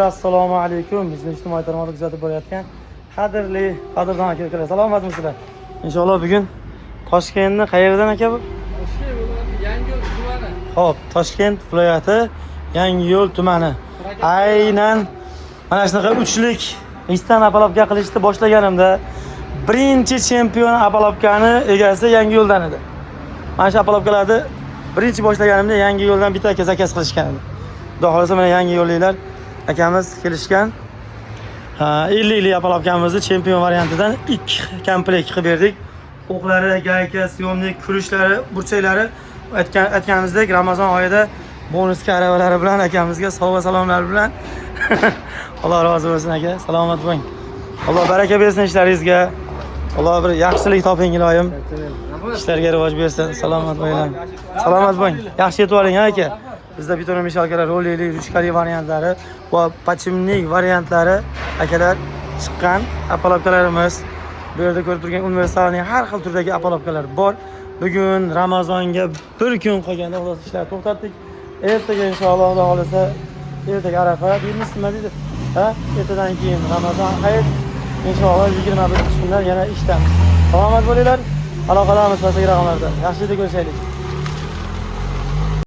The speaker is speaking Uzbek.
Assalomu alaykum. Bizni ijtimoiy tarmoqda kuzatib borayotgan qadrdon aka-ukalar, salomatmisizlar? Inshaalloh bugun Toshkentning qayerdan aka bu? Toshkent viloyati Yangiyo'l tumani. Xo'p, Toshkent viloyati Yangiyo'l tumani. Aynan mana shunaqa uchlik Istan Apolovka qilishni boshlaganimda birinchi chempion Apolovkani egasi Yangiyo'ldan edi. Mana shu Apolovkalarni birinchi boshlaganimda Yangiyo'ldan bitta aka zakas qilishgan edi. Xudo xolasa mana Yangiyo'lliklar akamiz kelishgan. 50 Apolovkamizni chempion variantidan 2 komplekt qilib berdik. O'qlari, gayka, syomnik, kulishlari, burchaklari aytganimizdek Ramazon oyida bonusga aravalari bilan akamizga sovg'a salomlar bilan Alloh rozi bo'lsin aka. Salomat bo'ling. Alloh baraka bersin ishlaringizga. Alloh bir yaxshilik toping iloyim. Ishlarga rivoj bersin. Salomat bo'linglar. Salomat bo'ling. Yaxshi yetib oling aka. Bizda bitta mishalkalar, rolli, ruchkali variantlari va pachimnik variantlari akalar chiqqan Apolovkalarimiz. Bu yerda ko'rib turgan universalning har xil turdagi Apolovkalar bor. Bugun Ramazonga bir kun qolganda xudo ishlarni to'xtatdik. Ertaga inshaalloh Xudo xolasa ertaga Arafa, deymiz nima deydi? Ertadan keyin Ramazon hayit. Inshaalloh 21 kundan yana ishdamiz. Salomat bo'linglar. Aloqalarimiz pastdagi raqamlarda. Yaxshilikda ko'rishaylik.